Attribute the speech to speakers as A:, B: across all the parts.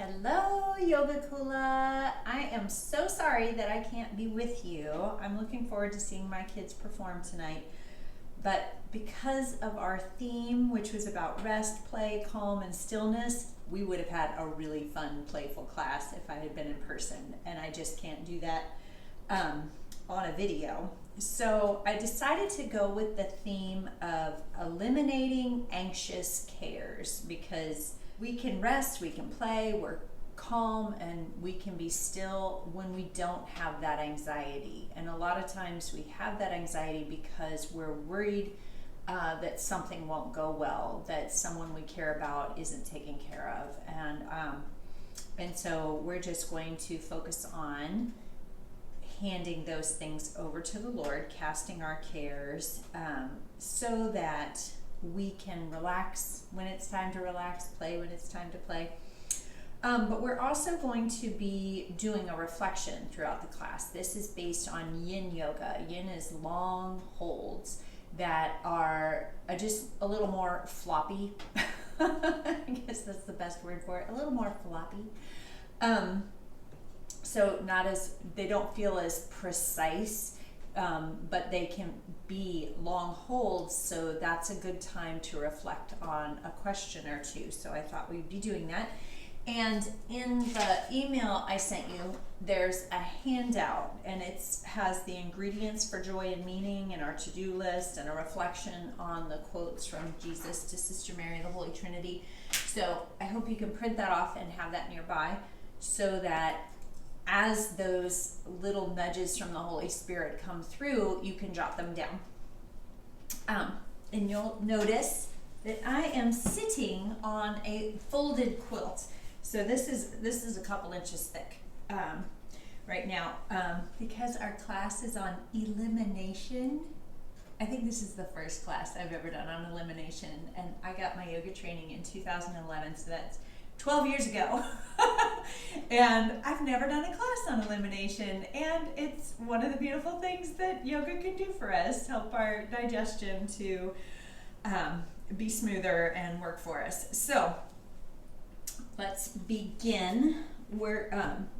A: Hello, Yoga Kula. I am so sorry that I can't be with you. I'm looking forward to seeing my kids perform tonight. But because of our theme, which was about rest, play, calm, and stillness, we would have had a really fun, playful class if I had been in person. And I just can't do that on a video. So I decided to go with the theme of eliminating anxious cares, because we can rest, we can play, we're calm, and we can be still when we don't have that anxiety. And a lot of times we have that anxiety because we're worried that something won't go well, that someone we care about isn't taken care of. And so we're just going to focus on handing those things over to the Lord, casting our cares, so that we can relax when it's time to relax, play when it's time to play. But we're also going to be doing a reflection throughout the class. This is based on Yin Yoga. Yin is long holds that are just a little more floppy. I guess that's the best word for it. A little more floppy. So they don't feel as precise, but they can be long holds, so that's a good time to reflect on a question or two. So I thought we'd be doing that. And in the email I sent you, there's a handout, and it has the ingredients for joy and meaning and our to-do list and a reflection on the quotes from Jesus to Sister Mary, the Holy Trinity. So I hope you can print that off and have that nearby, so that as those little nudges from the Holy Spirit come through, you can jot them down. And you'll notice that I am sitting on a folded quilt. So this is a couple inches thick right now, because our class is on elimination. I think this is the first class I've ever done on elimination, and I got my yoga training in 2011, so that's 12 years ago. And I've never done a class on elimination, and it's one of the beautiful things that yoga can do for us, help our digestion to be smoother and work for us. So let's begin.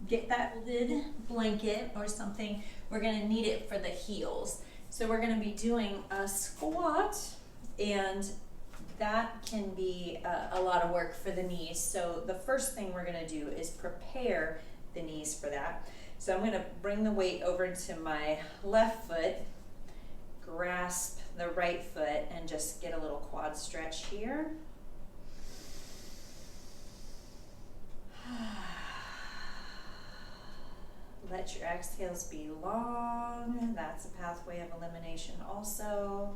A: Get that folded blanket or something. We're going to need it for the heels. So we're going to be doing a squat, and that can be a lot of work for the knees. So the first thing we're going to do is prepare the knees for that. So I'm going to bring the weight over to my left foot, grasp the right foot, and just get a little quad stretch here. Let your exhales be long. That's a pathway of elimination also.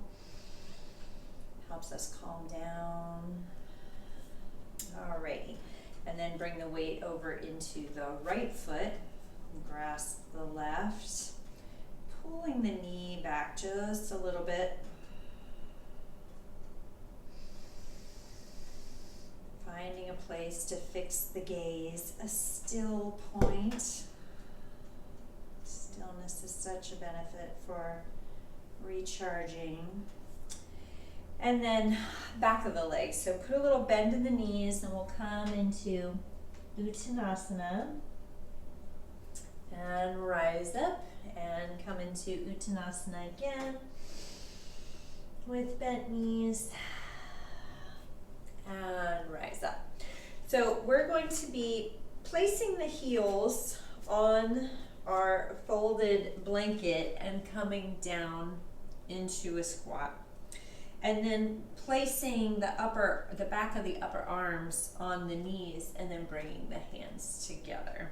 A: Helps us calm down. Alrighty. And then bring the weight over into the right foot. Grasp the left. Pulling the knee back just a little bit. Finding a place to fix the gaze, a still point. Stillness is such a benefit for recharging. And then back of the legs. So put a little bend in the knees, and we'll come into Uttanasana. And rise up and come into Uttanasana again with bent knees. And rise up. So we're going to be placing the heels on our folded blanket and coming down into a squat. And then placing the back of the upper arms on the knees, and then bringing the hands together.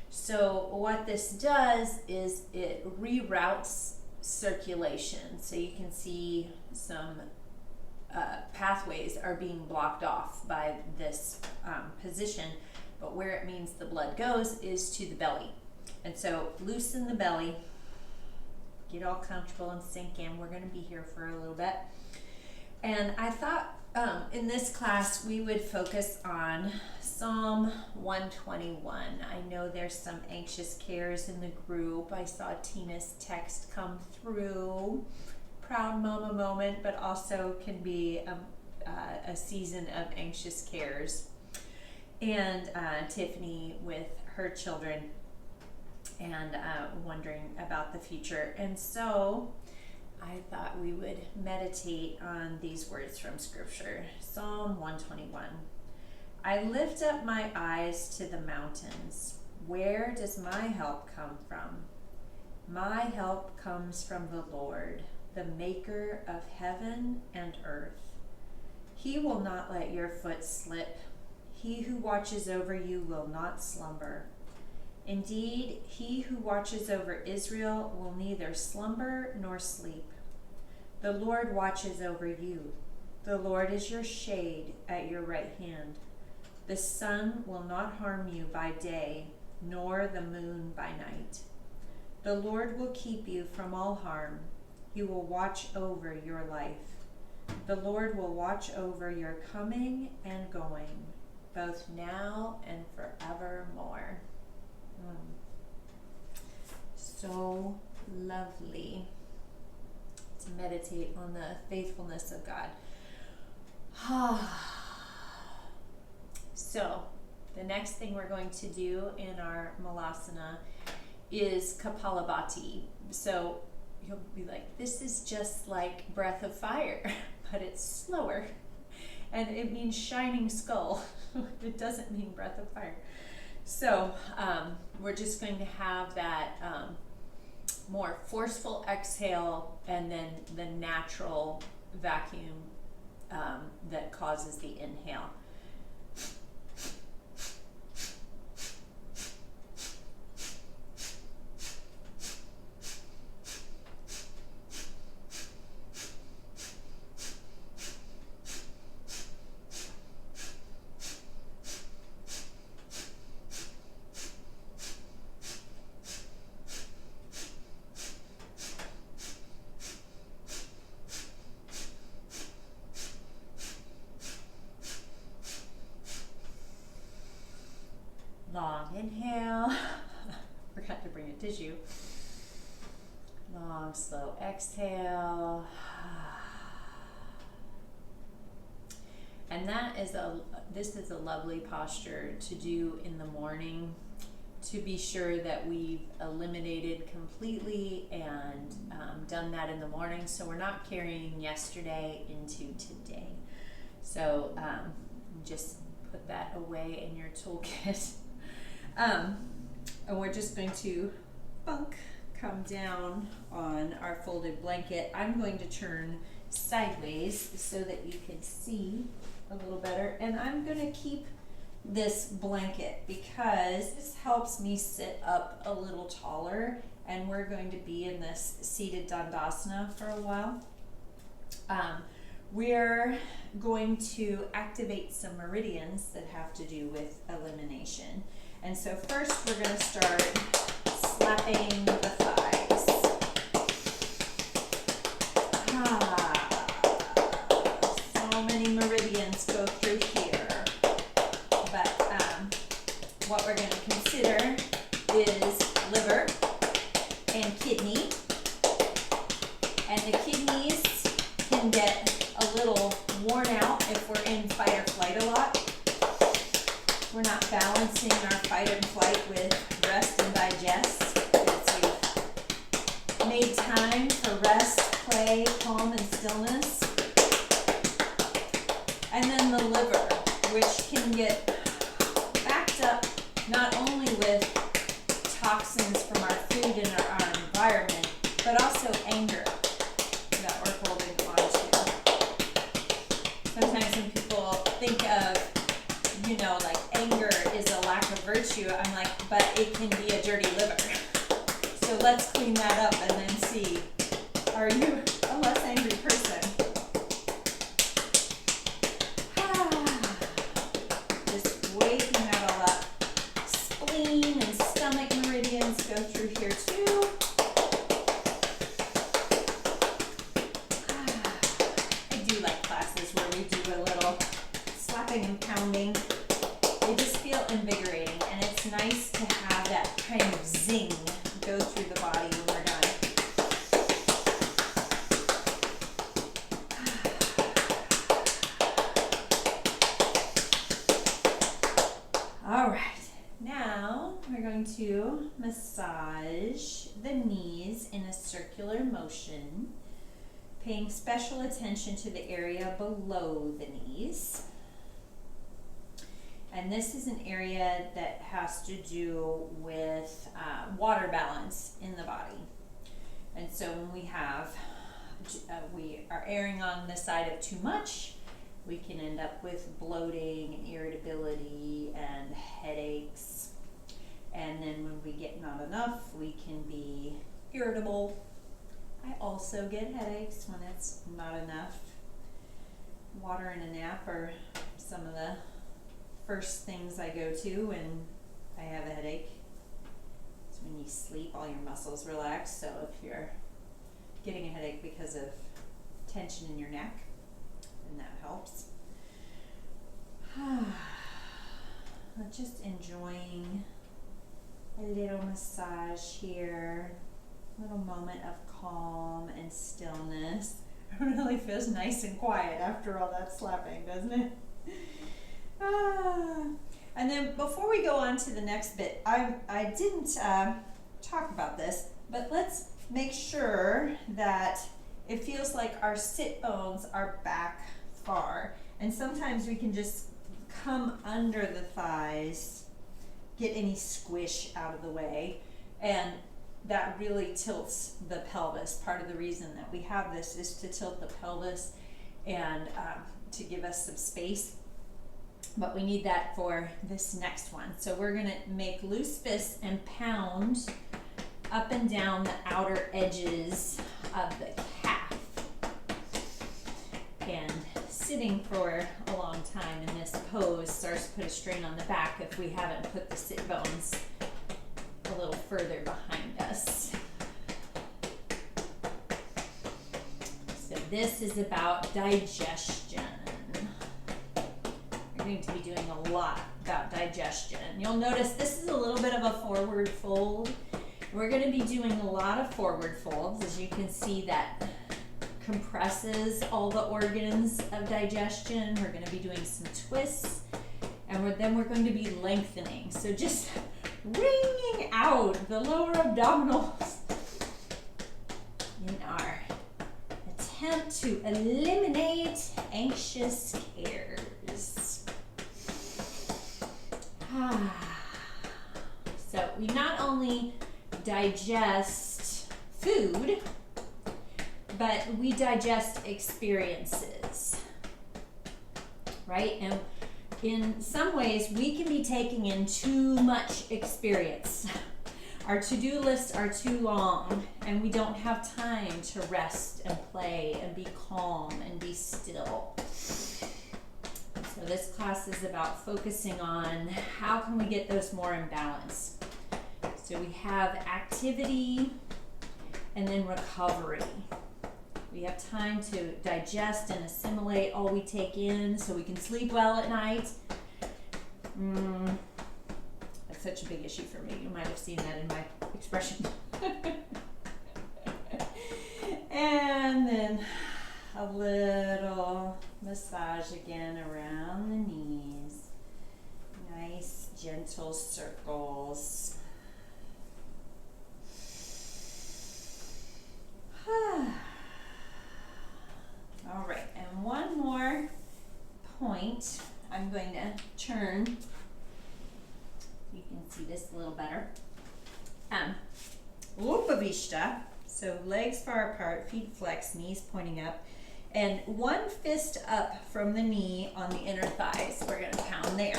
A: So what this does is it reroutes circulation. So you can see some pathways are being blocked off by this position, but where it means the blood goes is to the belly. And so loosen the belly, get all comfortable and sink in. We're going to be here for a little bit. And I thought in this class we would focus on Psalm 121. I know there's some anxious cares in the group. I saw Tina's text come through. Proud mama moment, but also can be a season of anxious cares. and Tiffany with her children, and wondering about the future. And so I thought we would meditate on these words from Scripture. Psalm 121. I lift up my eyes to the mountains. Where does my help come from? My help comes from the Lord, the maker of heaven and earth. He will not let your foot slip. He who watches over you will not slumber. Indeed, he who watches over Israel will neither slumber nor sleep. The Lord watches over you. The Lord is your shade at your right hand. The sun will not harm you by day, nor the moon by night. The Lord will keep you from all harm. He will watch over your life. The Lord will watch over your coming and going, both now and forevermore. So lovely to meditate on the faithfulness of God. So the next thing we're going to do in our Malasana is Kapalabhati. So you'll be like, this is just like breath of fire, but it's slower. And it means shining skull. It doesn't mean breath of fire. So we're just going to have that more forceful exhale, and then the natural vacuum that causes the inhale. Long inhale. Forgot to bring a tissue. Long, slow exhale. And this is a lovely posture to do in the morning, to be sure that we've eliminated completely and done that in the morning, so we're not carrying yesterday into today. So just put that away in your toolkit. And we're just going to come down on our folded blanket. I'm going to turn sideways so that you can see a little better. And I'm going to keep this blanket because this helps me sit up a little taller, and we're going to be in this seated Dandasana for a while. We're going to activate some meridians that have to do with elimination. And so first we're going to start slapping the thighs. So many meridians go through here. But what we're going to consider is liver and kidney. And the kidneys can get a little worn out if we're in fight or flight a lot. We're not balancing our fight and flight with rest and digest. We've made time for rest, play, calm, and stillness. And then the liver, which can get backed up not only with toxins from our food and our environment, but also anger that we're holding on to. Sometimes when people think of, like anger is a lack of virtue, I'm like, but it can be a dirty liver. So let's clean that up and then see, are you a less angry person? Just waking that all up. Spleen and stomach meridians go through here too. I do like classes where we do a little slapping and pounding. They just feel invigorating, and it's nice to have that kind of zing go through the body when we're done. All right, now we're going to massage the knees in a circular motion, paying special attention to the area below the knees. And this is an area that has to do with water balance in the body. And so when we are erring on the side of too much, we can end up with bloating and irritability and headaches. And then when we get not enough, we can be irritable. I also get headaches when it's not enough. Water and a nap are some of the first things I go to when I have a headache. It's when you sleep, all your muscles relax. So if you're getting a headache because of tension in your neck, then that helps. Just enjoying a little massage here, a little moment of calm and stillness. It really feels nice and quiet after all that slapping, doesn't it? And then before we go on to the next bit, I didn't talk about this, but let's make sure that it feels like our sit bones are back far. And sometimes we can just come under the thighs, get any squish out of the way, and that really tilts the pelvis. Part of the reason that we have this is to tilt the pelvis and to give us some space. But we need that for this next one. So we're gonna make loose fists and pound up and down the outer edges of the calf. And sitting for a long time in this pose starts to put a strain on the back if we haven't put the sit bones a little further behind us. So this is about digestion. We're going to be doing a lot about digestion. You'll notice this is a little bit of a forward fold. We're going to be doing a lot of forward folds. As you can see, that compresses all the organs of digestion. We're going to be doing some twists, and then we're going to be lengthening. So just wringing out the lower abdominals in our attempt to eliminate anxious cares. So we not only digest food, but we digest experiences, right? And in some ways, we can be taking in too much experience. Our to-do lists are too long, and we don't have time to rest and play and be calm and be still. So this class is about focusing on how can we get those more in balance. So we have activity and then recovery. We have time to digest and assimilate all we take in so we can sleep well at night. That's such a big issue for me. You might have seen that in my expression. And then a little massage again around the knees. Nice, gentle circles. All right, and one more point. I'm going to turn. You can see this a little better. Upavishta. So legs far apart, feet flexed, knees pointing up, and one fist up from the knee on the inner thighs. We're going to pound there.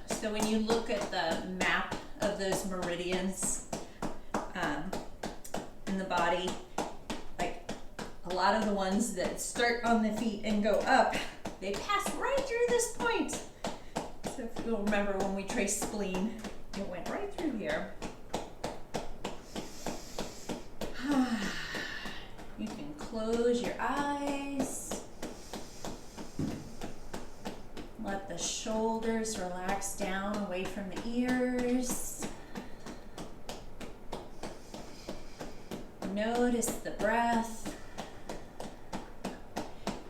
A: So when you look at the map of those meridians in the body, like a lot of the ones that start on the feet and go up, they pass right through this point. So if you'll remember when we traced spleen, it went right through here. You can close your eyes. Let the shoulders relax down away from the ears. Notice the breath.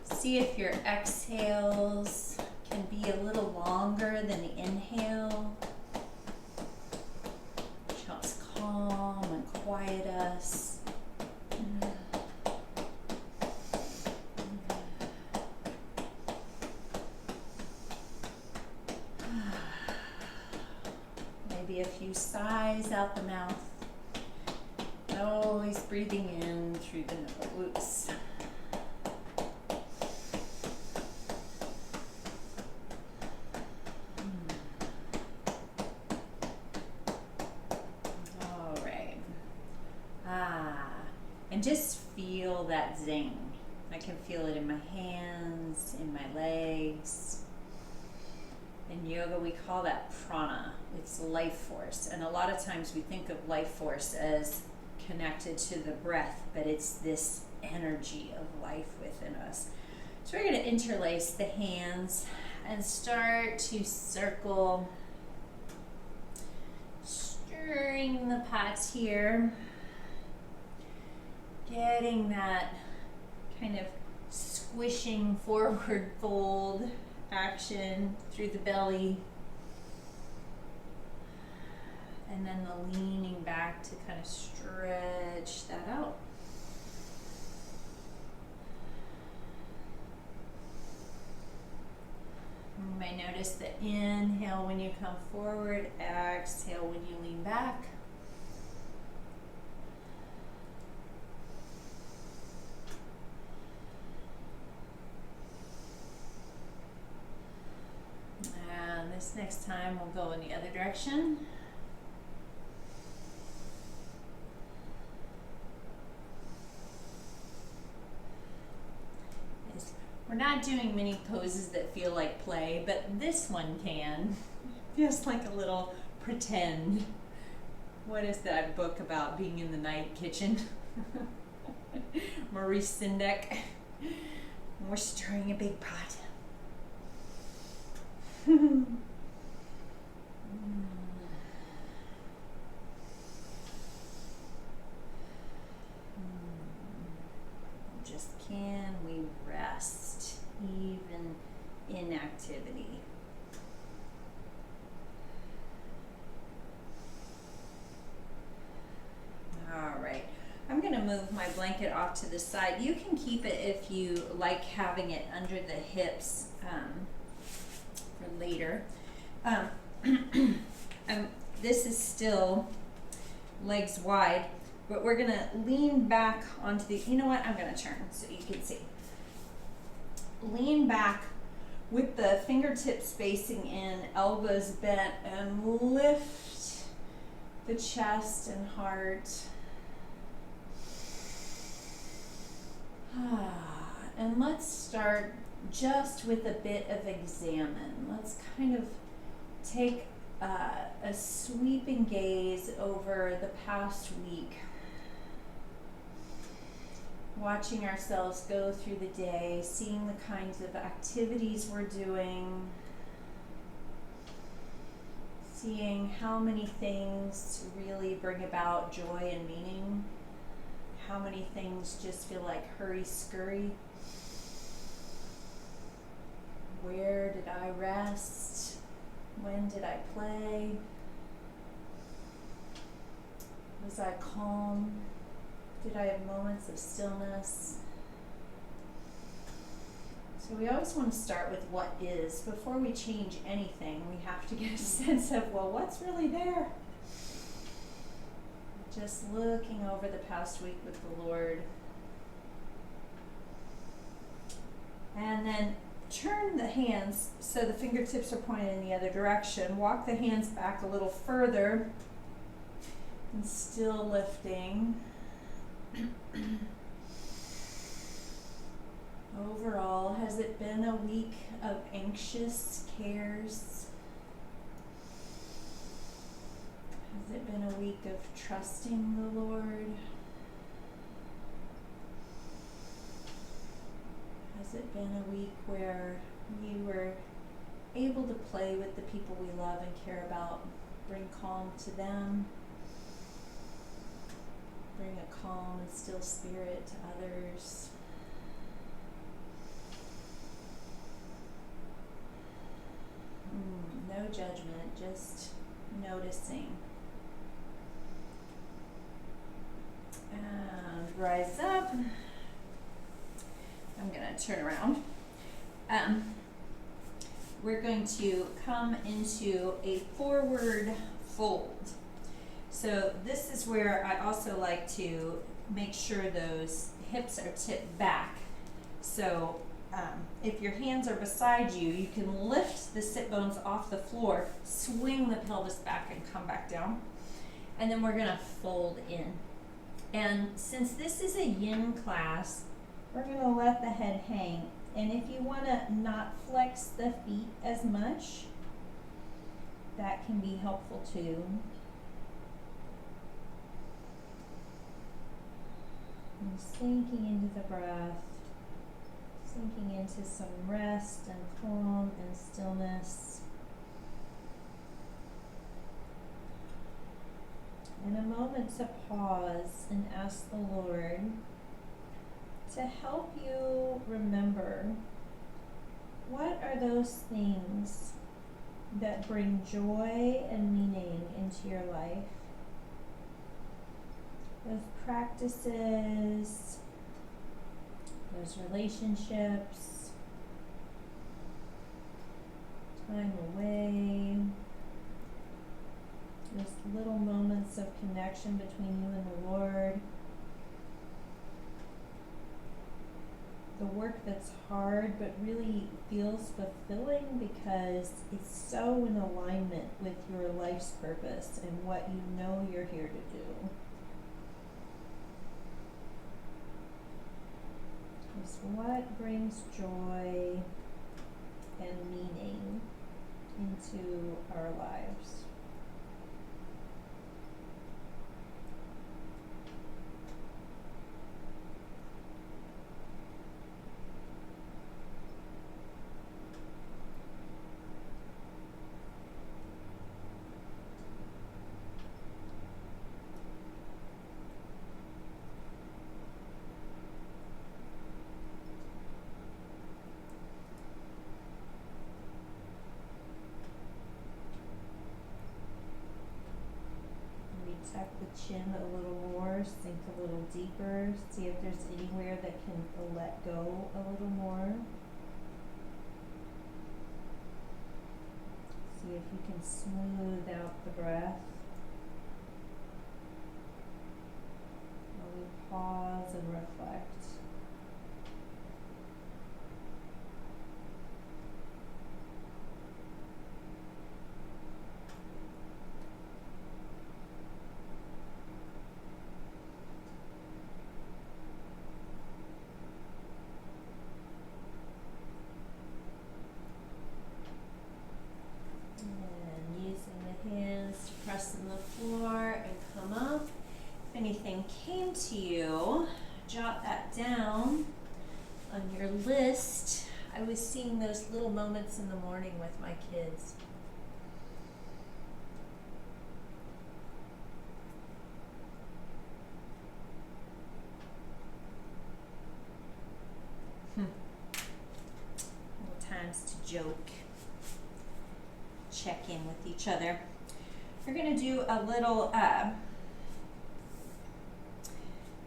A: See if your exhales can be be a little longer than the inhale, which helps calm and quiet us. Maybe a few sighs out the mouth. Always breathing in through the nose. All right. And just feel that zing. I can feel it in my hands, in my legs. In yoga, we call that prana. It's life force. And a lot of times we think of life force as connected to the breath, but it's this energy of life within us. So we're going to interlace the hands and start to circle, stirring the pots here, getting that kind of squishing forward fold action through the belly, and then the leaning back to kind of stretch that out. You may notice the inhale when you come forward, exhale when you lean back. And this next time we'll go in the other direction. We're not doing many poses that feel like play, but this one can. Feels like a little pretend. What is that book about being in the night kitchen? Maurice Sendak. We're stirring a big pot. Just can we rest even in activity? All right, I'm going to move my blanket off to the side. You can keep it if you like having it under the hips for later. This is still legs wide, but we're gonna lean back onto the, you know what, I'm gonna turn so you can see. Lean back with the fingertips facing in, elbows bent, and lift the chest and heart. And let's start just with a bit of examine. Let's kind of take a sweeping gaze over the past week, watching ourselves go through the day, seeing the kinds of activities we're doing, seeing how many things really bring about joy and meaning, how many things just feel like hurry scurry. Where did I rest? When did I play? Was I calm? Did I have moments of stillness? So we always want to start with what is. Before we change anything, we have to get a sense of, well, what's really there? Just looking over the past week with the Lord. And then turn the hands so the fingertips are pointed in the other direction. Walk the hands back a little further and still lifting. Overall, has it been a week of anxious cares? Has it been a week of trusting the Lord? Has it been a week where we were able to play with the people we love and care about, bring calm to them, bring a calm and still spirit to others? judgment, just noticing. And rise up. I'm gonna turn around. We're going to come into a forward fold. So this is where I also like to make sure those hips are tipped back. So if your hands are beside you, you can lift the sit bones off the floor, swing the pelvis back and come back down. And then we're gonna fold in. And since this is a yin class, we're gonna let the head hang. And if you wanna not flex the feet as much, that can be helpful too. And sinking into the breath, sinking into some rest and calm and stillness. And a moment to pause and ask the Lord to help you remember, what are those things that bring joy and meaning into your life? Those practices, those relationships, time away, those little moments of connection between you and the Lord. The work that's hard but really feels fulfilling because it's so in alignment with your life's purpose and what you know you're here to do. Is what brings joy and meaning into our lives. Tuck the chin a little more, sink a little deeper, see if there's anywhere that can let go a little more. See if you can smooth out the breath. While we pause and reflect. Press on the floor and come up. If anything came to you, jot that down on your list. I was seeing those little moments in the morning with my kids. Little times to joke, check in with each other. We're going to do a little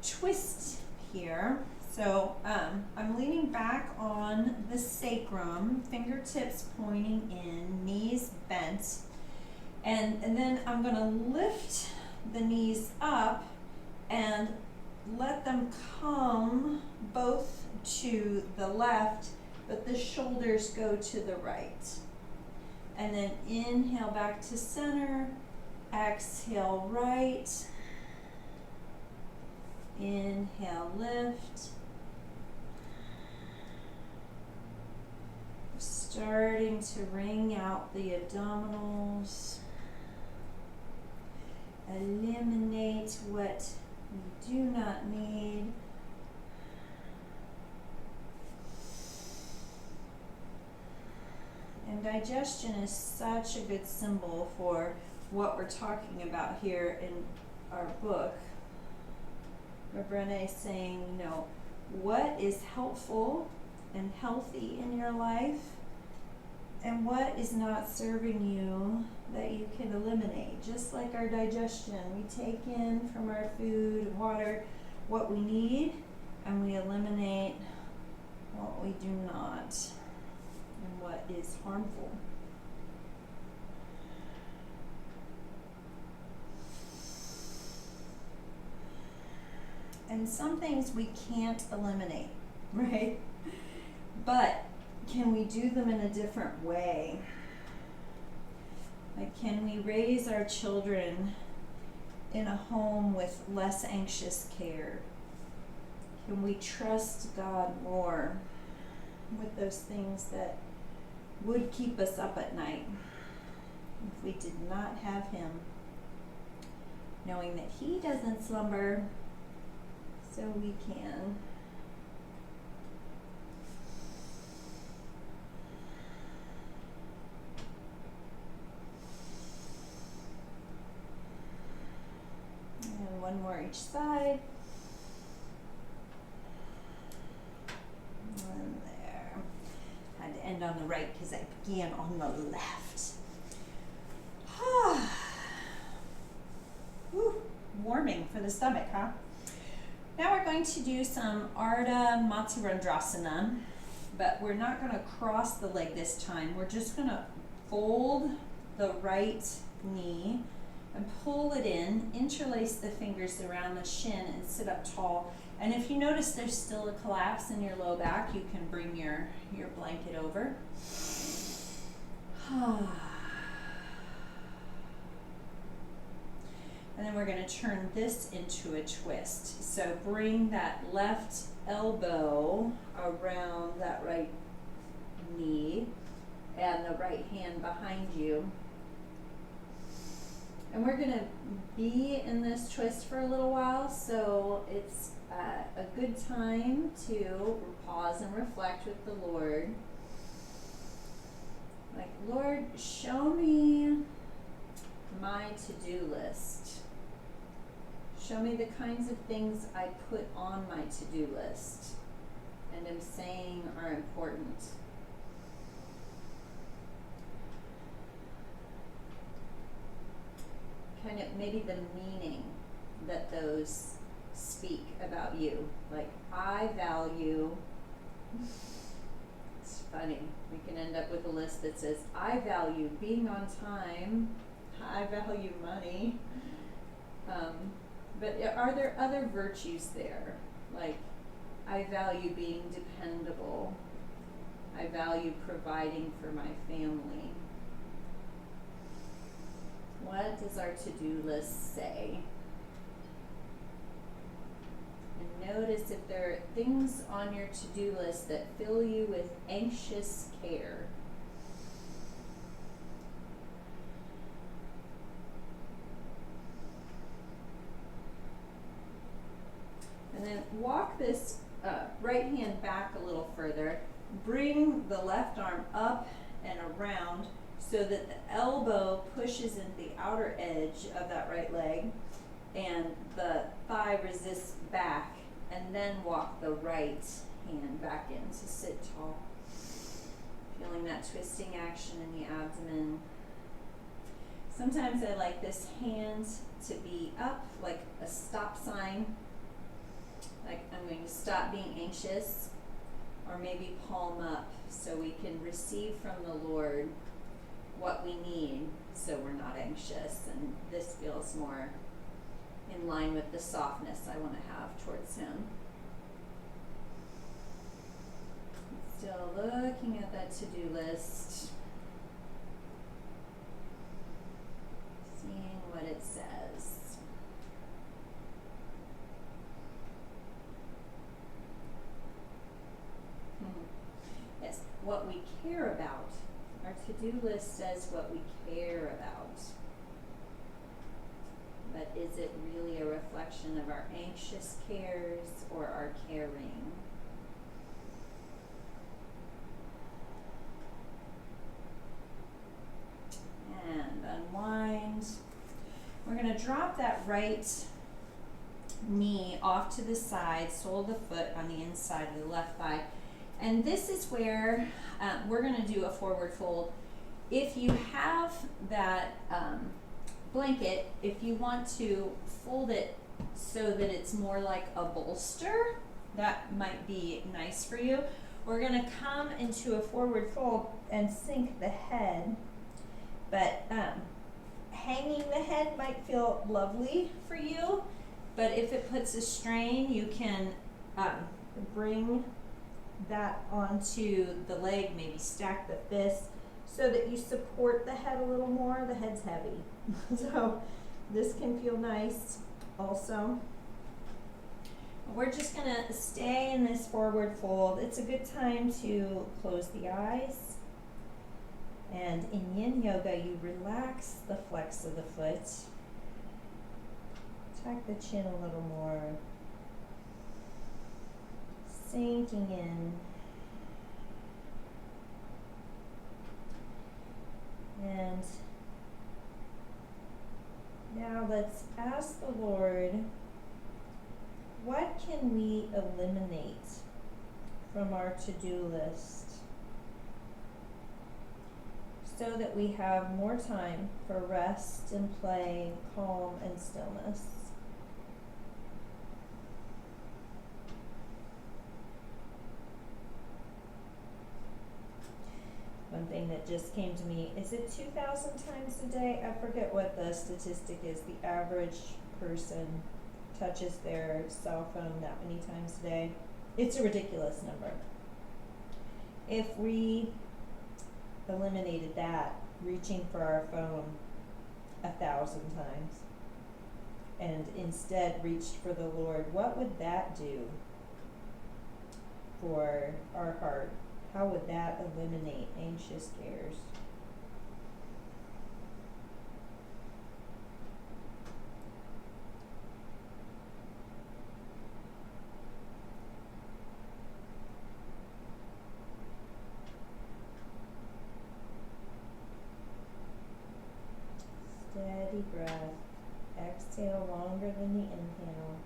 A: twist here. So I'm leaning back on the sacrum, fingertips pointing in, knees bent. And then I'm going to lift the knees up and let them come both to the left, but the shoulders go to the right. And then inhale back to center. Exhale right, inhale lift, starting to wring out the abdominals, eliminate what you do not need. And digestion is such a good symbol for what we're talking about here in our book. Brené is saying, you know, what is helpful and healthy in your life, And what is not serving you that you can eliminate? Just like our digestion, we take in from our food and water what we need, and we eliminate what we do not and what is harmful. And some things we can't eliminate, right? But can we do them in a different way? Like, can we raise our children in a home with less anxious care? Can we trust God more with those things that would keep us up at night if we did not have Him, knowing that He doesn't slumber, so we can? And one more each side. And there. Had to end on the right because I began on the left. Whew, warming for the stomach, huh? Now we're going to do some Ardha Matsyendrasana, but we're not going to cross the leg this time. We're just going to fold the right knee and pull it in, interlace the fingers around the shin, and sit up tall. And if you notice there's still a collapse in your low back, you can bring your blanket over. And then we're going to turn this into a twist. So bring that left elbow around that right knee and the right hand behind you. And we're going to be in this twist for a little while, so it's a good time to pause and reflect with the Lord. Like, Lord, show me my to-do list. Show me the kinds of things I put on my to-do list and am saying are important. Kind of maybe the meaning that those speak about you. Like, I value, it's funny, we can end up with a list that says, I value being on time, I value money. But are there other virtues there? Like, I value being dependable. I value providing for my family. What does our to-do list say? And notice if there are things on your to-do list that fill you with anxious care. And then walk this right hand back a little further. Bring the left arm up and around so that the elbow pushes into the outer edge of that right leg and the thigh resists back, and then walk the right hand back in to sit tall. Feeling that twisting action in the abdomen. Sometimes I like this hand to be up like a stop sign. Like, I'm going to stop being anxious, or maybe palm up so we can receive from the Lord what we need so we're not anxious, and this feels more in line with the softness I want to have towards Him. Still looking at that to-do list, seeing what it says. Yes, what we care about. Our to-do list says what we care about. But is it really a reflection of our anxious cares or our caring? And unwind. We're going to drop that right knee off to the side, sole of the foot on the inside of the left thigh. And this is where we're going to do a forward fold. If you have that blanket, if you want to fold it so that it's more like a bolster, that might be nice for you. We're going to come into a forward fold and sink the head, but hanging the head might feel lovely for you, but if it puts a strain, you can bring that onto the leg, maybe stack the fists so that you support the head a little more. The head's heavy. So this can feel nice also. We're just gonna stay in this forward fold. It's a good time to close the eyes. And in Yin Yoga, you relax the flex of the foot. Tuck the chin a little more. Sinking in. And now let's ask the Lord, what can we eliminate from our to-do list so that we have more time for rest and play, calm and stillness? One thing that just came to me, is it 2,000 times a day? I forget what the statistic is. The average person touches their cell phone that many times a day. It's a ridiculous number. If we eliminated that, reaching for our phone 1,000 times, and instead reached for the Lord, what would that do for our heart? How would that eliminate anxious cares? Steady breath. Exhale longer than the inhale.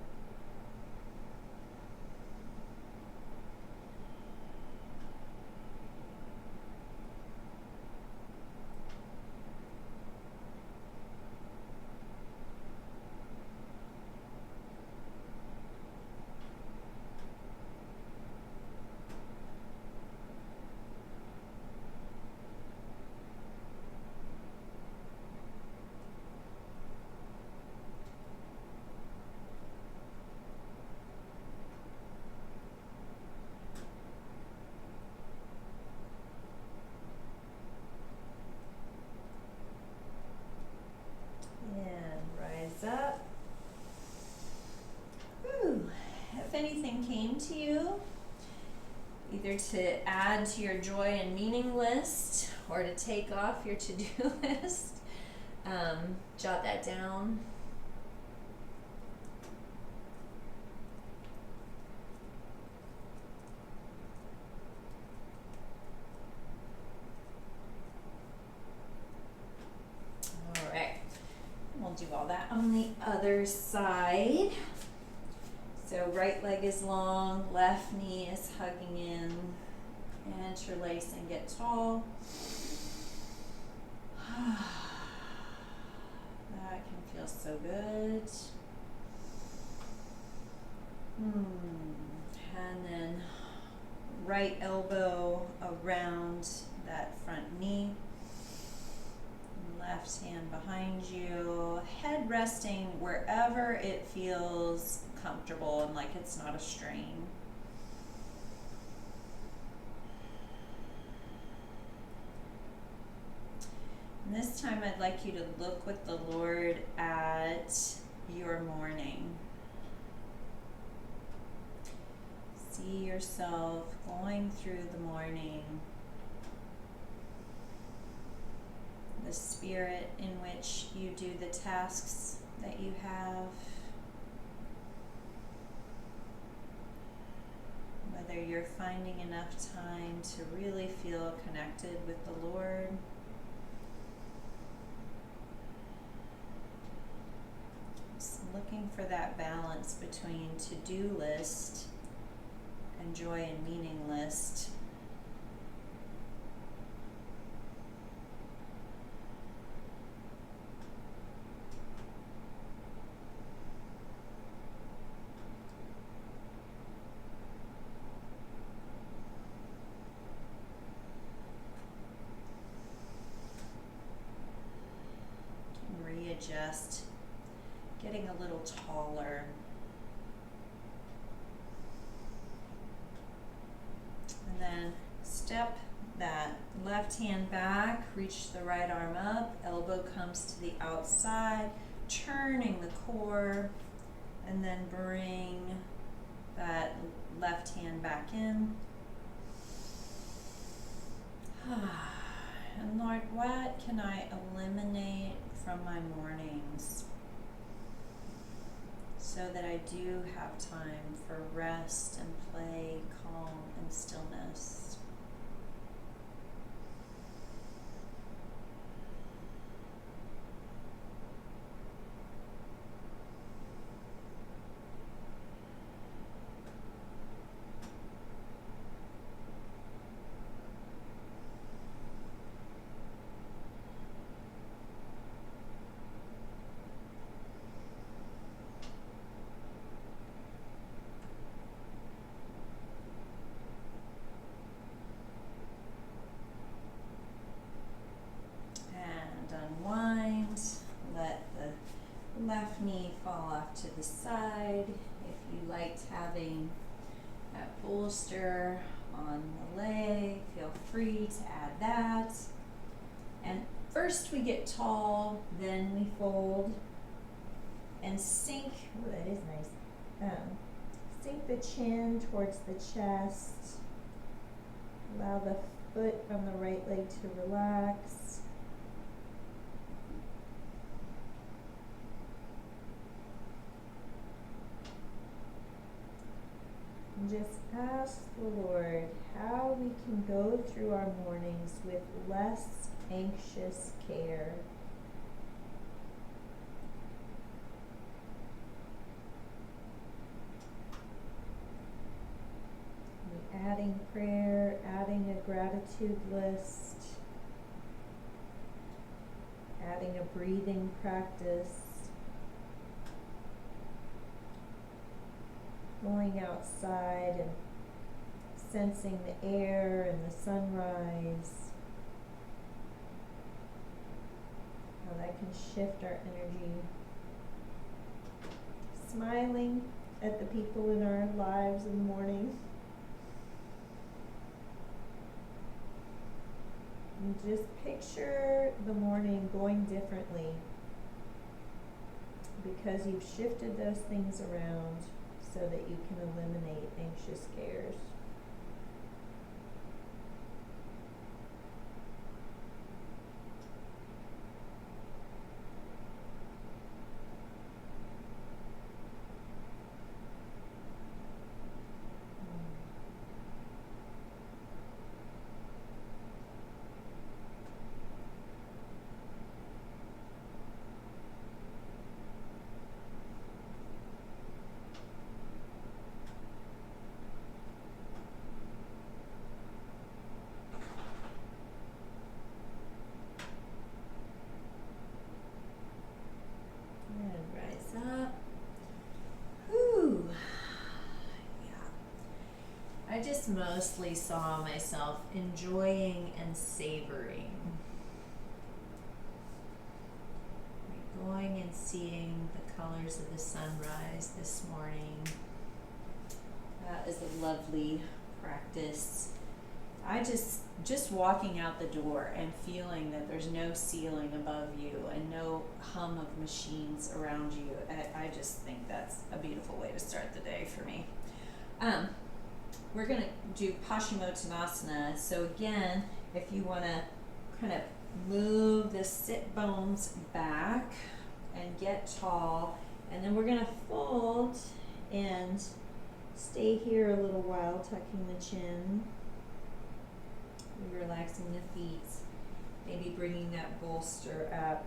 A: Up. If anything came to you, either to add to your joy and meaning list or to take off your to-do list, jot that down. Do all that on the other side. So right leg is long, left knee is hugging in. Interlace and get tall. That can feel so good. And then right elbow around that front knee. Left hand behind you, head resting wherever it feels comfortable and like it's not a strain. And this time I'd like you to look with the Lord at your morning. See yourself going through the morning. The spirit in which you do the tasks that you have, whether you're finding enough time to really feel connected with the Lord. Just looking for that balance between to-do list and joy and meaning list. Readjust, getting a little taller. And then step that left hand back, reach the right arm up, elbow comes to the outside, turning the core, and then bring that left hand back in. And Lord, what can I eliminate from my mornings so that I do have time for rest and play, calm, and stillness? Unwind, let the left knee fall off to the side. If you liked having that bolster on the leg, feel free to add that. And first we get tall, then we fold and sink. Oh, that is nice. Sink the chin towards the chest. Allow the foot on the right leg to relax. And just ask the Lord how we can go through our mornings with less anxious care. Adding prayer, adding a gratitude list, adding a breathing practice. Going outside and sensing the air and the sunrise, how that can shift our energy. Smiling at the people in our lives in the morning. And just picture the morning going differently because you've shifted those things around so that you can eliminate anxious cares. I just mostly saw myself enjoying and savoring. Like going and seeing the colors of the sunrise this morning. That is a lovely practice. I just walking out the door and feeling that there's no ceiling above you and no hum of machines around you. I just think that's a beautiful way to start the day for me. We're going to do Paschimottanasana. So again, if you want to kind of move the sit bones back and get tall, and then we're going to fold and stay here a little while, tucking the chin, relaxing the feet, maybe bringing that bolster up.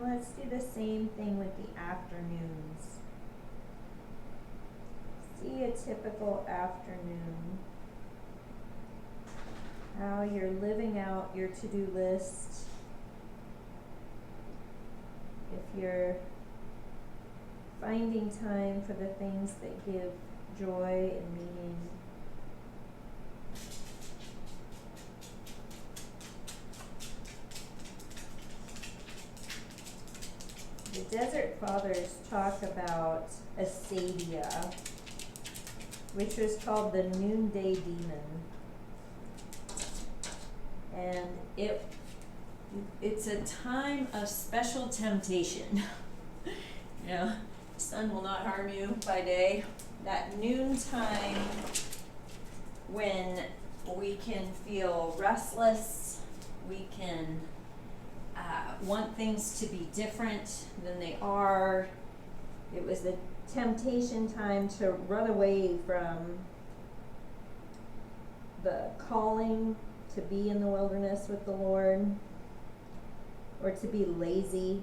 A: Let's do the same thing with the afternoons. See a typical afternoon. How you're living out your to-do list. If you're finding time for the things that give joy and meaning. The Desert Fathers talk about Acedia, which was called the noonday demon. And it's a time of special temptation. You know, the sun will not harm you by day. That noon time when we can feel restless, we can want things to be different than they are. It was the temptation time to run away from the calling to be in the wilderness with the Lord, or to be lazy.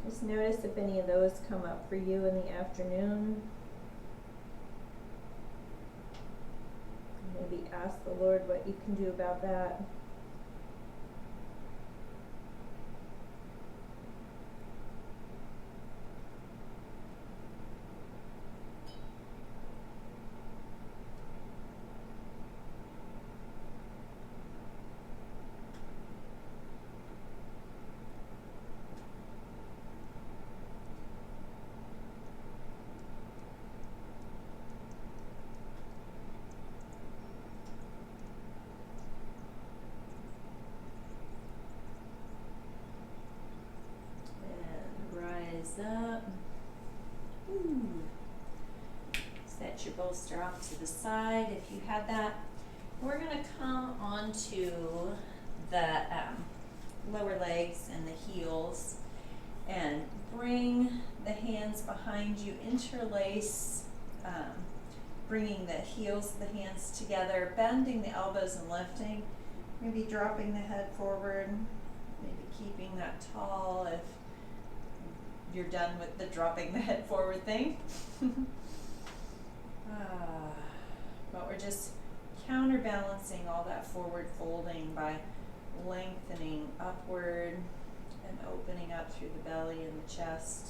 A: Just notice if any of those come up for you in the afternoon. Maybe ask the Lord what you can do about that. Up. Ooh. Set your bolster off to the side if you had that. We're going to come onto the lower legs and the heels and bring the hands behind you, interlace, bringing the heels of the hands together, bending the elbows and lifting, maybe dropping the head forward, maybe keeping that tall if you're done with the dropping the head forward thing. But we're just counterbalancing all that forward folding by lengthening upward and opening up through the belly and the chest.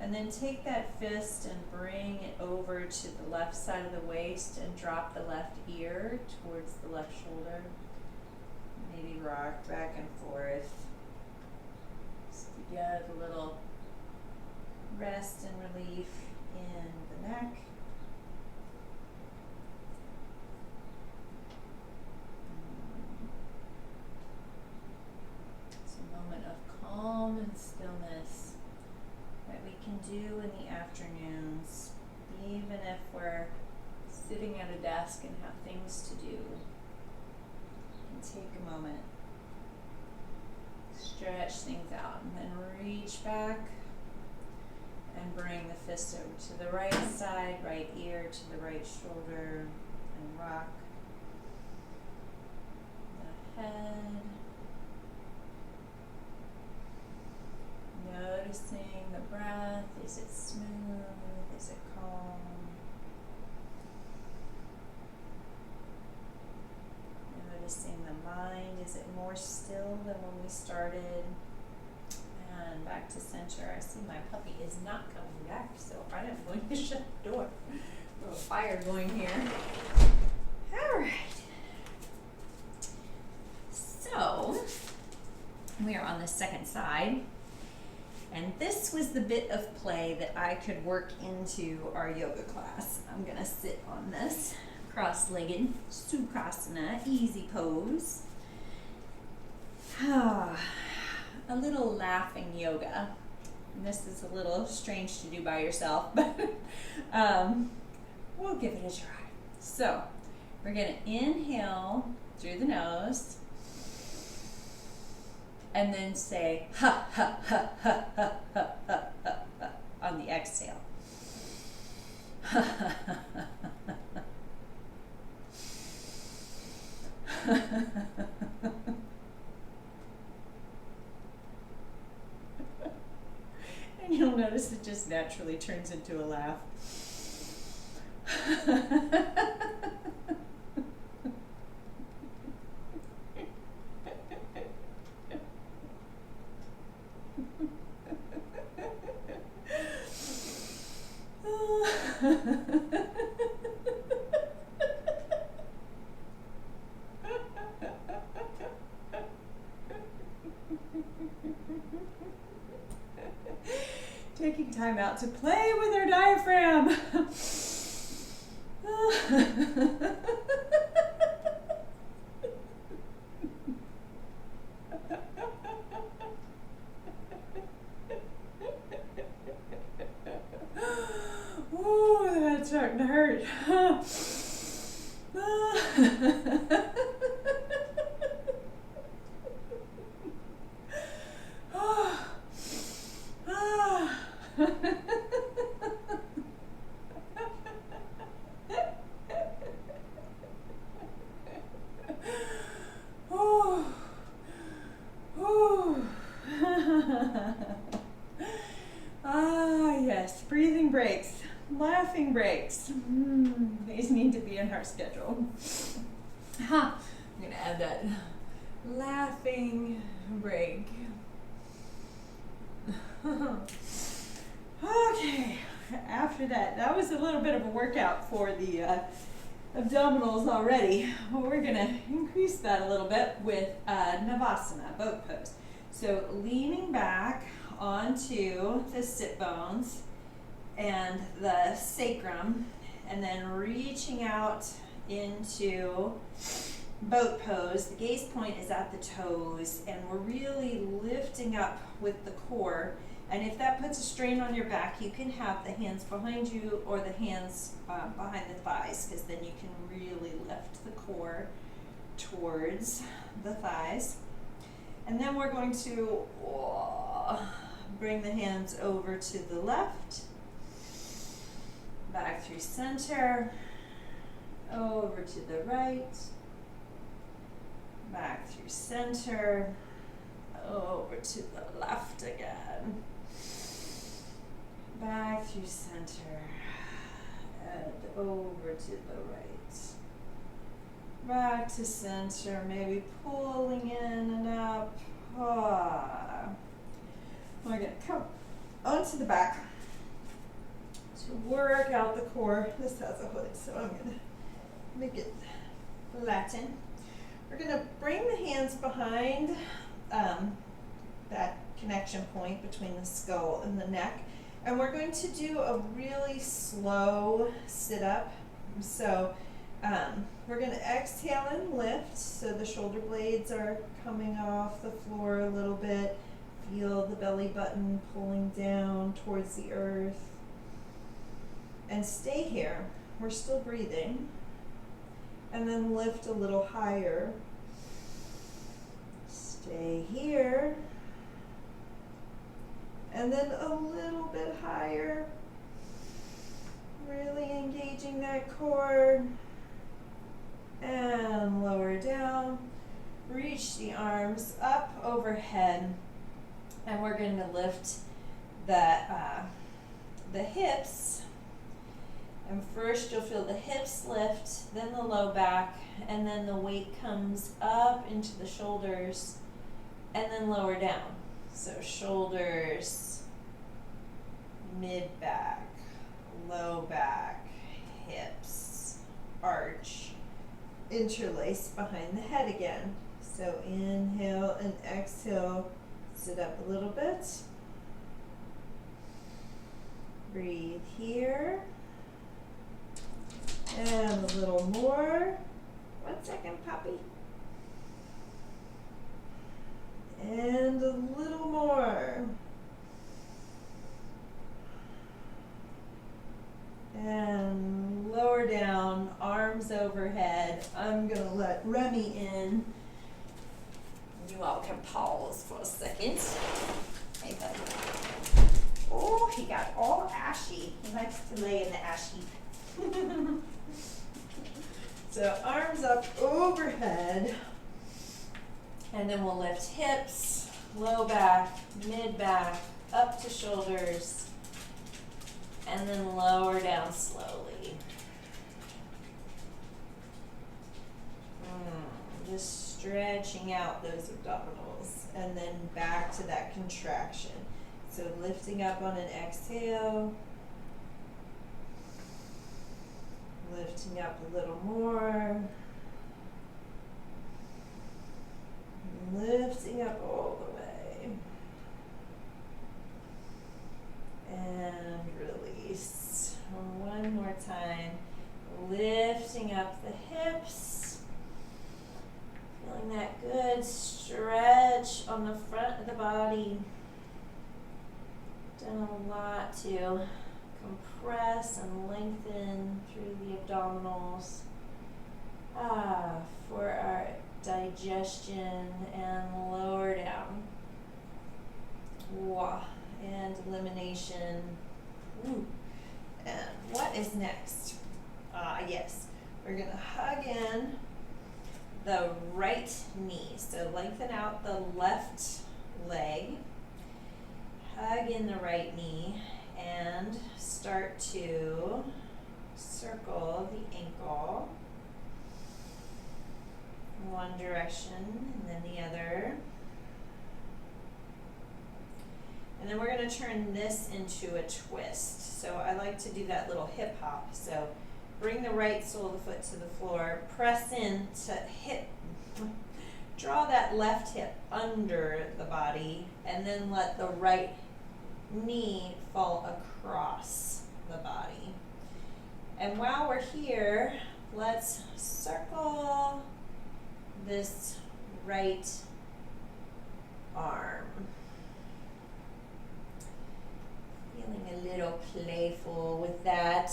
A: And then take that fist and bring it over to the left side of the waist and drop the left ear towards the left shoulder. Maybe rock back and forth. Just to get a little rest and relief in the neck. It's a moment of calm and stillness that we can do in the afternoons, even if we're sitting at a desk and have things to do. Take a moment, stretch things out, and then reach back and bring the fist over to the right side, right ear to the right shoulder, and rock the head. Noticing the breath. Is it smooth? Is it calm? Noticing the mind, is it more still than when we started? And back to center. I see my puppy is not coming back, so I am going to shut the door. A little fire going here. All right. So, we are on the second side. And this was the bit of play that I could work into our yoga class. I'm going to sit on this. Cross-legged Sukhasana, easy pose. A little laughing yoga. And this is a little strange to do by yourself, but we'll give it a try. So, we're going to inhale through the nose and then say ha ha ha ha ha ha ha ha, ha on the exhale. Ha ha ha ha ha. And you'll notice it just naturally turns into a laugh. Taking time out to play with our diaphragm. Ooh, that's starting to hurt. Yes, breathing breaks, laughing breaks. These need to be in our schedule. I'm gonna add that laughing break. Okay, after that was a little bit of a workout for the abdominals already. We're gonna increase that a little bit with Navasana, boat pose. So leaning back onto the sit bones and the sacrum, and then reaching out into boat pose. The gaze point is at the toes, and we're really lifting up with the core. And if that puts a strain on your back, you can have the hands behind you or the hands behind the thighs, because then you can really lift the core towards the thighs. And then we're going to bring the hands over to the left, back through center, over to the right, back through center, over to the left again, back through center, and over to the right, back to center, maybe pulling in and up. We're going to come onto the back to work out the core. This has a hood, so I'm going to make it flatten. We're going to bring the hands behind that connection point between the skull and the neck, and we're going to do a really slow sit-up. So we're going to exhale and lift, so the shoulder blades are coming off the floor a little bit. Feel the belly button pulling down towards the earth. And stay here. We're still breathing. And then lift a little higher. Stay here. And then a little bit higher. Really engaging that core. And lower down. Reach the arms up overhead. And we're going to lift the hips. And first you'll feel the hips lift, then the low back, and then the weight comes up into the shoulders, and then lower down. So shoulders, mid-back, low back, hips, arch, interlace behind the head again. So inhale and exhale, sit up a little bit. Breathe here. And a little more. 1 second, puppy. And a little more. And lower down, arms overhead. I'm going to let Remy in. You all can pause for a second. Hey, buddy. Oh, he got all ashy. He likes to lay in the ash heap. So arms up overhead, and then we'll lift hips, low back, mid back, up to shoulders, and then lower down slowly. Just stretching out those abdominals, and then back to that contraction. So lifting up on an exhale, lifting up a little more, lifting up all the way, and release. One more time, lifting up the hips, feeling that good stretch on the front of the body. Done a lot to compress and lengthen through the abdominals for our digestion and lower down. And elimination. And what is next? Yes, we're going to hug in the right knee. So lengthen out the left leg, hug in the right knee, and start to circle the ankle in one direction and then the other. And then we're going to turn this into a twist. So I like to do that little hip hop. So bring the right sole of the foot to the floor, press in to hip, draw that left hip under the body, and then let the right knee fall across the body. And while we're here, let's circle this right arm. Feeling a little playful with that.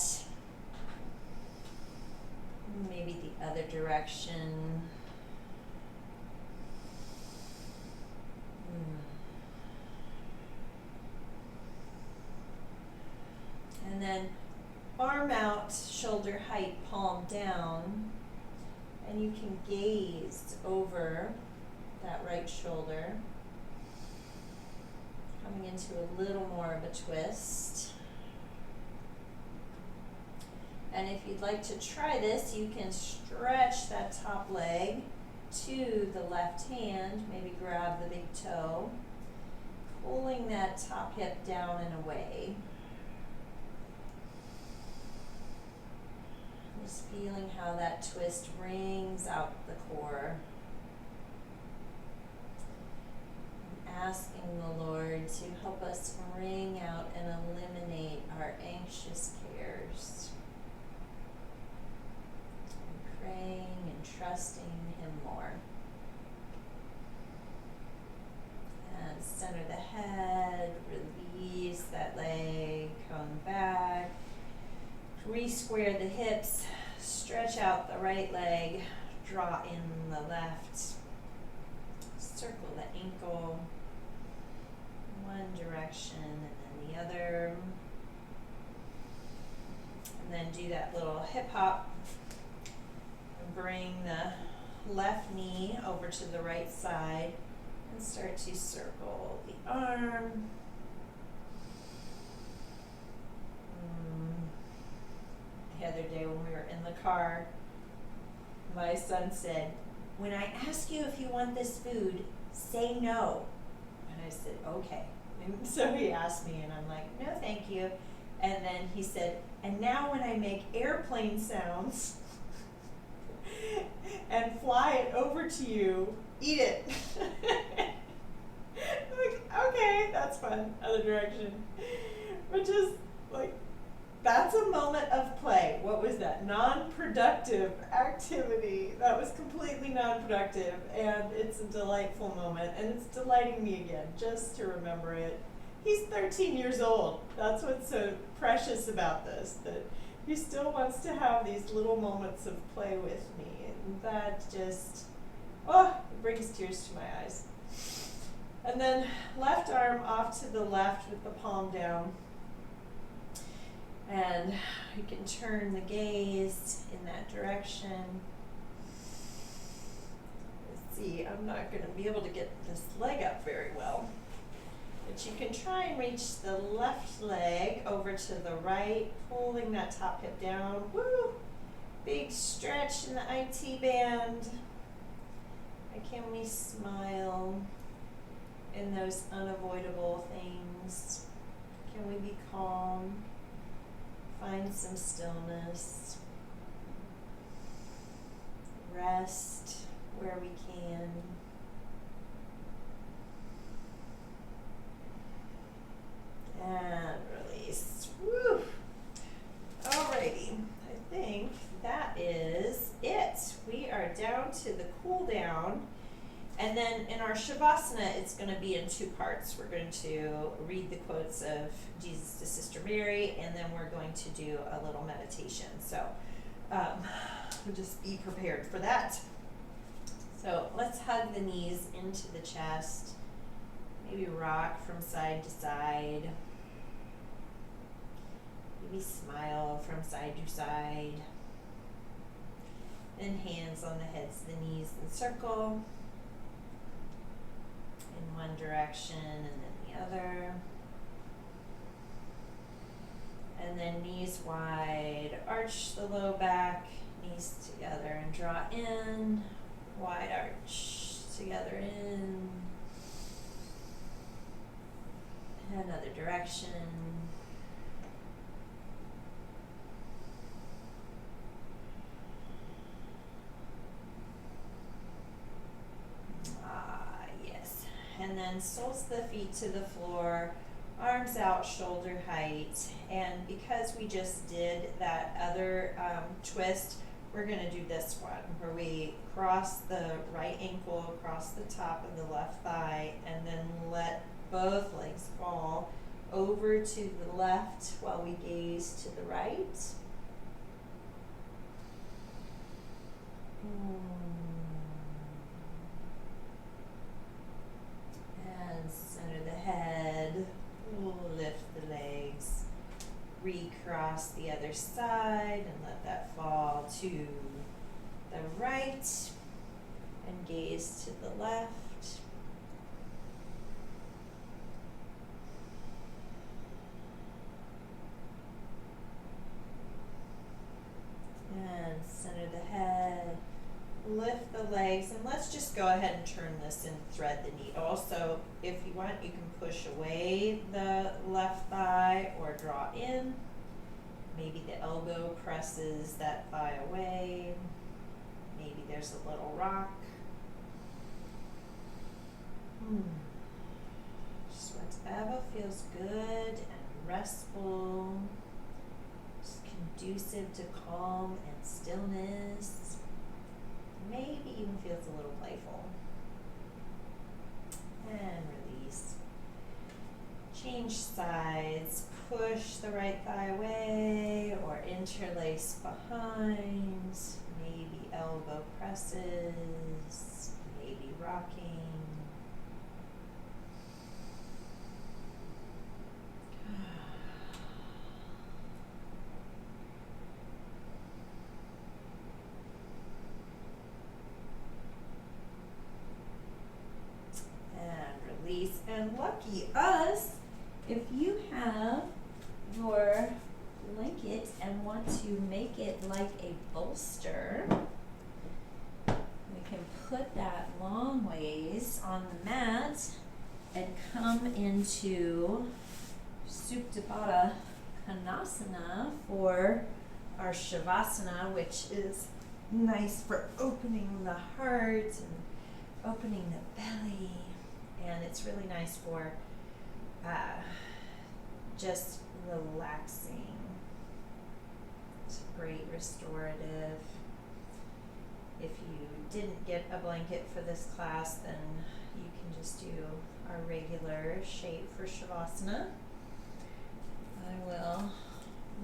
A: Maybe the other direction. And then arm out, shoulder height, palm down. And you can gaze over that right shoulder. Coming into a little more of a twist. And if you'd like to try this, you can stretch that top leg to the left hand, maybe grab the big toe, pulling that top hip down and away. Just feeling how that twist wrings out the core. Asking the Lord to help us wring out and eliminate our anxious cares. And praying and trusting Him more. And center the head, release that leg, come back. Re-square the hips, stretch out the right leg, draw in the left, circle the ankle, one direction and then the other, and then do that little hip hop, and bring the left knee over to the right side, and start to circle the arm. The other day when we were in the car, my son said, "When I ask you if you want this food, say no." And I said, "Okay." And so he asked me, and I'm like, "No, thank you." And then he said, "And now when I make airplane sounds and fly it over to you, eat it." I'm like, okay, that's fun. Other direction. But just like, that's a moment of play. What was that? Non-productive activity. That was completely non-productive, and it's a delightful moment, and it's delighting me again just to remember it. He's 13 years old. That's what's so precious about this, that he still wants to have these little moments of play with me, and that just, it brings tears to my eyes. And then left arm off to the left with the palm down. And You can turn the gaze in that direction. Let's see, I'm not going to be able to get this leg up very well. But you can try and reach the left leg over to the right, pulling that top hip down. Woo! Big stretch in the IT band. And can we smile in those unavoidable things? Can we be calm? Find some stillness. Rest where we can. And release. Woo! Alrighty, I think that is it. We are down to the cool down. And then in our Shavasana, it's going to be in two parts. We're going to read the quotes of Jesus to Sister Mary, and then we're going to do a little meditation. So just be prepared for that. So let's hug the knees into the chest. Maybe rock from side to side. Maybe smile from side to side. Then hands on the heads of the knees in circle. In one direction and then the other. And then knees wide, arch the low back, knees together and draw in. Wide arch, together in. Another direction. Yes. And then soles the feet to the floor, arms out, shoulder height. And because we just did that other twist, we're going to do this one where we cross the right ankle across the top of the left thigh and then let both legs fall over to the left while we gaze to the right. And center the head, lift the legs, recross the other side and let that fall to the right and gaze to the left. And center the head, lift the legs, and let's just go ahead and turn this and thread the needle. So if you want, you can push away the left thigh or draw in. Maybe the elbow presses that thigh away. Maybe there's a little rock. Just whatever feels good and restful. Just conducive to calm and stillness. Maybe even feels a little playful. And release. Change sides. Push the right thigh away or interlace behind. Maybe elbow presses. Maybe rocking. Release. And lucky us, if you have your blanket and want to make it like a bolster, we can put that long ways on the mat and come into Supta Baddha Konasana for our Shavasana, which is nice for opening the heart and opening the belly. And it's really nice for just relaxing. It's great restorative. If you didn't get a blanket for this class, then you can just do our regular shape for Shavasana. I will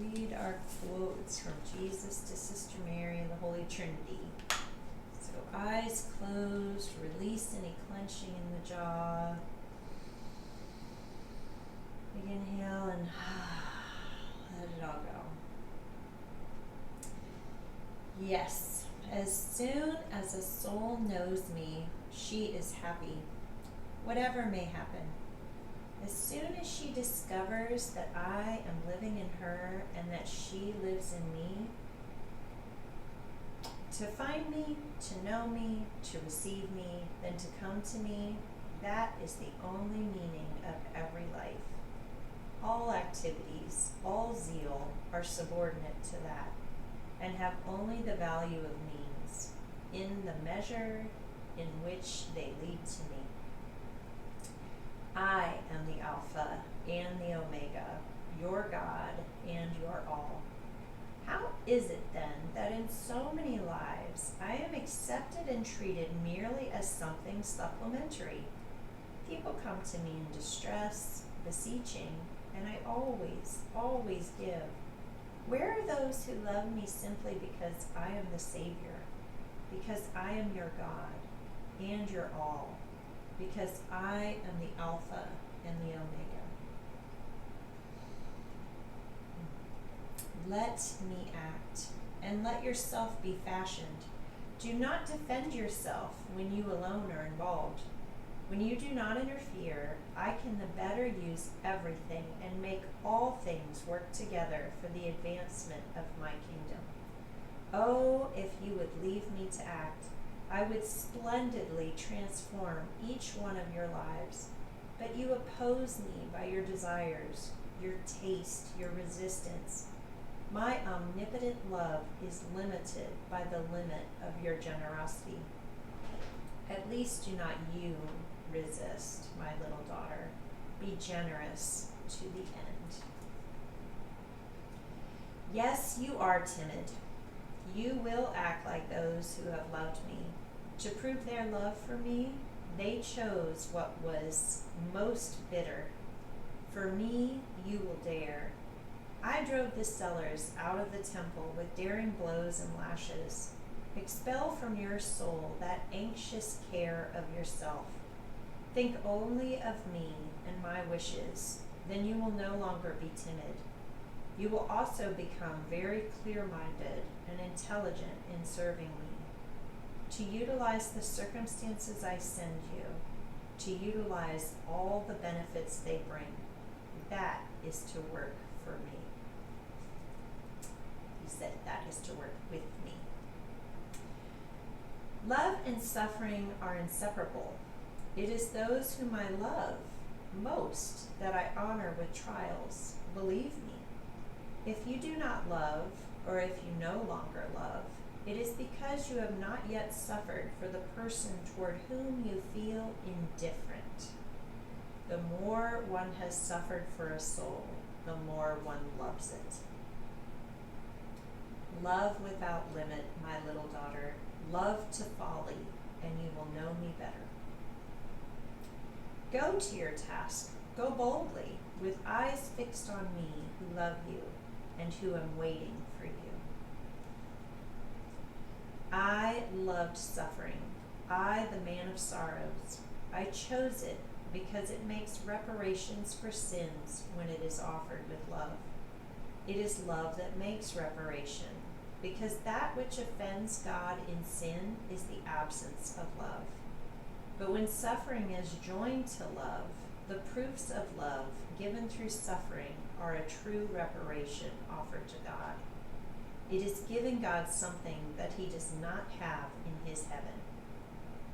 A: read our quotes from Jesus to Sister Mary and the Holy Trinity. So eyes closed, release any clenching in the jaw. Big inhale and let it all go. Yes, as soon as a soul knows me, she is happy, whatever may happen. As soon as she discovers that I am living in her and that she lives in me, to find me, to know me, to receive me, then to come to me, that is the only meaning of every life. All activities, all zeal are subordinate to that and have only the value of means in the measure in which they lead to me. I am the Alpha and the Omega, your God and your all. How is it then that in so many lives I am accepted and treated merely as something supplementary? People come to me in distress, beseeching, and I always give. Where are those who love me simply because I am the Savior, because I am your God and your all, because I am the Alpha and the Omega? Let me act, and let yourself be fashioned. Do not defend yourself when you alone are involved. When you do not interfere, I can the better use everything and make all things work together for the advancement of my kingdom. Oh, if you would leave me to act, I would splendidly transform each one of your lives. But you oppose me by your desires, your taste, your resistance. My omnipotent love is limited by the limit of your generosity. At least do not you resist, my little daughter. Be generous to the end. Yes, you are timid. You will act like those who have loved me. To prove their love for me, they chose what was most bitter. For me, you will dare. I drove the sellers out of the temple with daring blows and lashes. Expel from your soul that anxious care of yourself. Think only of me and my wishes, then you will no longer be timid. You will also become very clear-minded and intelligent in serving me. To utilize the circumstances I send you, to utilize all the benefits they bring, that is to work for me. He said that is to work with me. Love and suffering are inseparable. It is those whom I love most that I honor with trials. Believe me. If you do not love, or if you no longer love, it is because you have not yet suffered for the person toward whom you feel indifferent. The more one has suffered for a soul, the more one loves it. Love without limit, my little daughter. Love to folly, and you will know me better. Go to your task. Go boldly, with eyes fixed on me who love you and who am waiting for you. I loved suffering. I, the man of sorrows. I chose it because it makes reparations for sins when it is offered with love. It is love that makes reparation, because that which offends God in sin is the absence of love. But when suffering is joined to love, the proofs of love given through suffering are a true reparation offered to God. It is giving God something that he does not have in his heaven.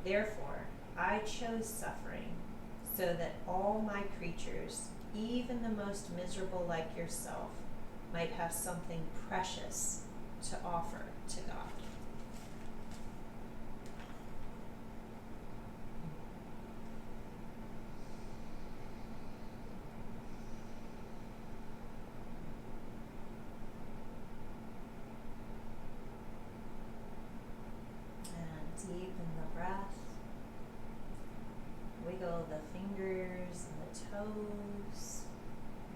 A: Therefore, I chose suffering so that all my creatures, even the most miserable like yourself, might have something precious to offer to God. And deepen the breath. Wiggle the fingers and the toes.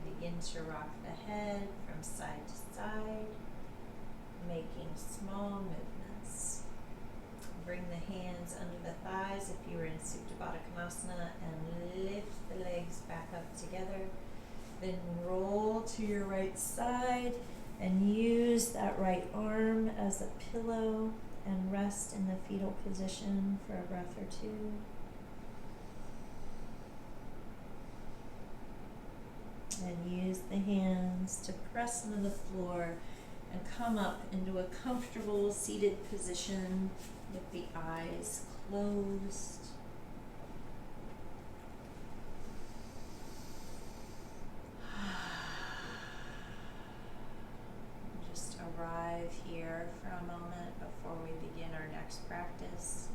A: Begin to rock the head from side to side, making small movements. Bring the hands under the thighs if you were in Supta Baddha Konasana, and lift the legs back up together. Then roll to your right side And use that right arm as a pillow and rest in the fetal position for a breath or two. And use the hands to press into the floor and come up into a comfortable seated position with the eyes closed. Just arrive here for a moment before we begin our next practice.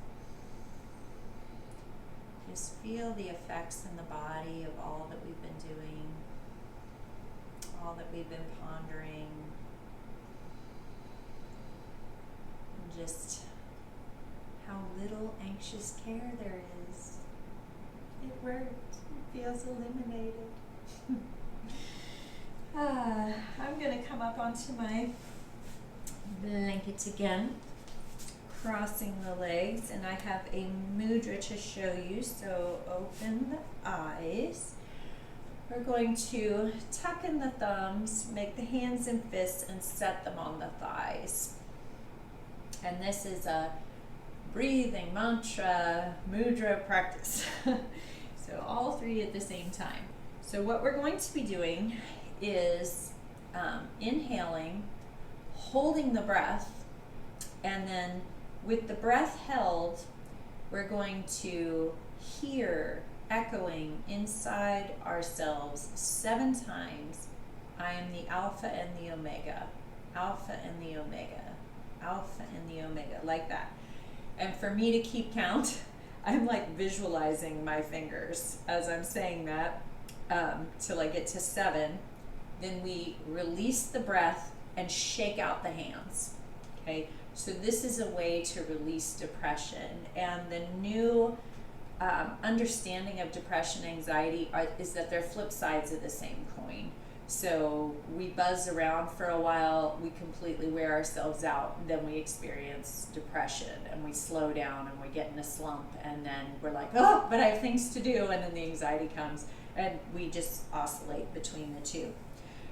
A: Just feel the effects in the body of all that we've been doing, all that we've been pondering, and just how little anxious care there is. It worked. It feels eliminated. I'm going to come up onto my blanket again, crossing the legs, and I have a mudra to show you, so open the eyes. We're going to tuck in the thumbs, make the hands and fists, and set them on the thighs. And this is a breathing mantra mudra practice. So all three at the same time. So what we're going to be doing is inhaling, holding the breath, and then with the breath held, we're going to hear echoing inside ourselves 7 times, I am the Alpha and the Omega, Alpha and the Omega, Alpha and the Omega, like that. And for me to keep count, I'm like visualizing my fingers as I'm saying that till I get to 7. Then we release the breath and shake out the hands. Okay, so this is a way to release depression. And the new understanding of depression and anxiety is that they're flip sides of the same coin. So we buzz around for a while, we completely wear ourselves out, then we experience depression and we slow down and we get in a slump, and then we're like, oh, but I have things to do, and then the anxiety comes and we just oscillate between the two.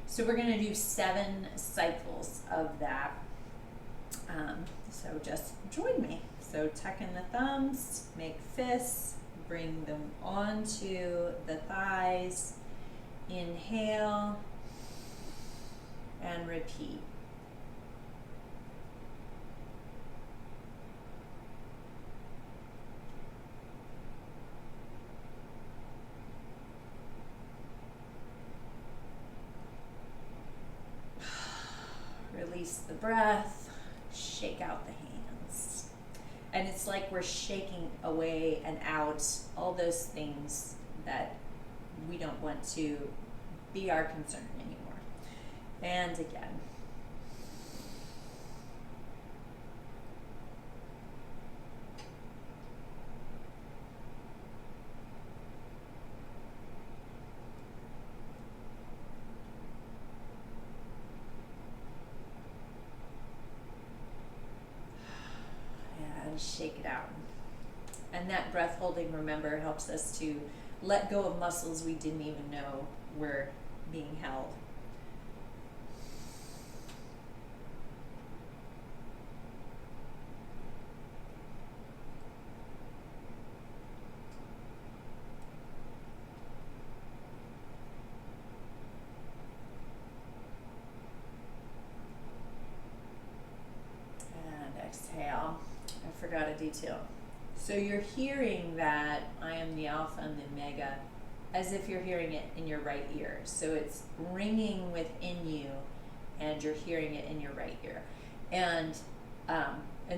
A: So we're going to do 7 cycles of that. So just join me. So tuck in the thumbs, make fists, bring them onto the thighs, inhale, and repeat. Release the breath, shake out the hands. And it's like we're shaking away and out all those things that we don't want to be our concern anymore. And again. And shake it out. And that breath holding, remember, helps us to let go of muscles we didn't even know were being held. And exhale. I forgot a detail. So you're hearing that I am the Alpha and the Omega as if you're hearing it in your right ear. So it's ringing within you and you're hearing it in your right ear. And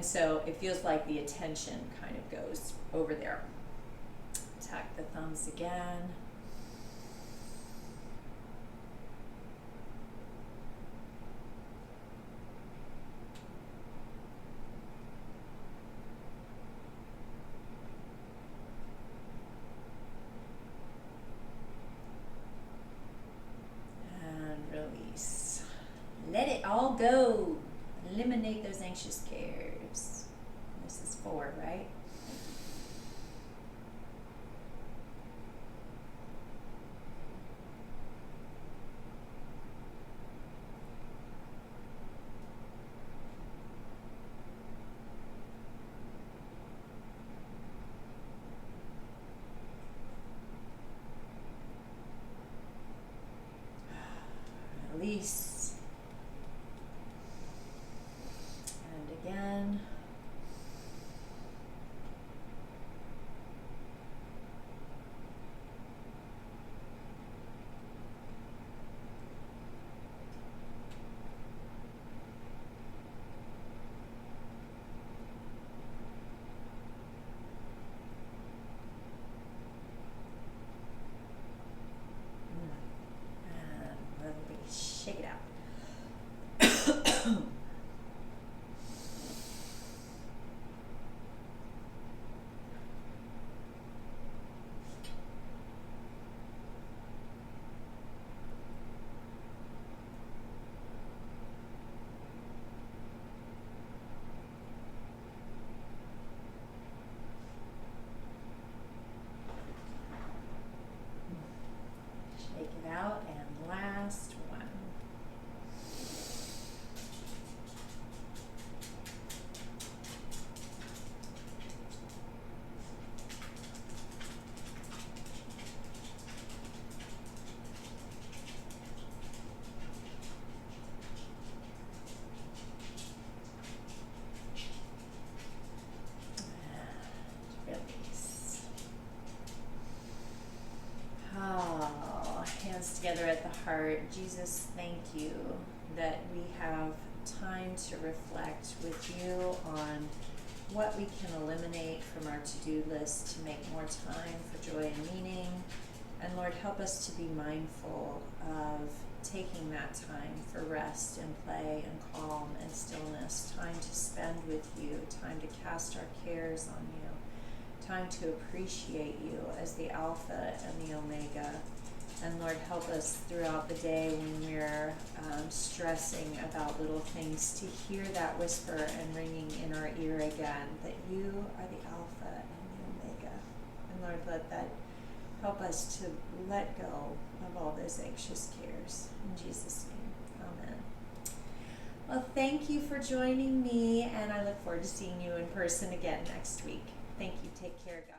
A: so it feels like the attention kind of goes over there. Tuck the thumbs again. Let it all go. Eliminate those anxious cares. This is 4, right? together at the heart. Jesus, thank you that we have time to reflect with you on what we can eliminate from our to-do list to make more time for joy and meaning. And Lord, help us to be mindful of taking that time for rest and play and calm and stillness, time to spend with you, time to cast our cares on you, time to appreciate you as the Alpha and the Omega. And Lord, help us throughout the day when we're stressing about little things to hear that whisper and ringing in our ear again, that you are the Alpha and the Omega. And Lord, let that help us to let go of all those anxious cares. In Jesus' name, amen. Well, thank you for joining me, and I look forward to seeing you in person again next week. Thank you. Take care, God.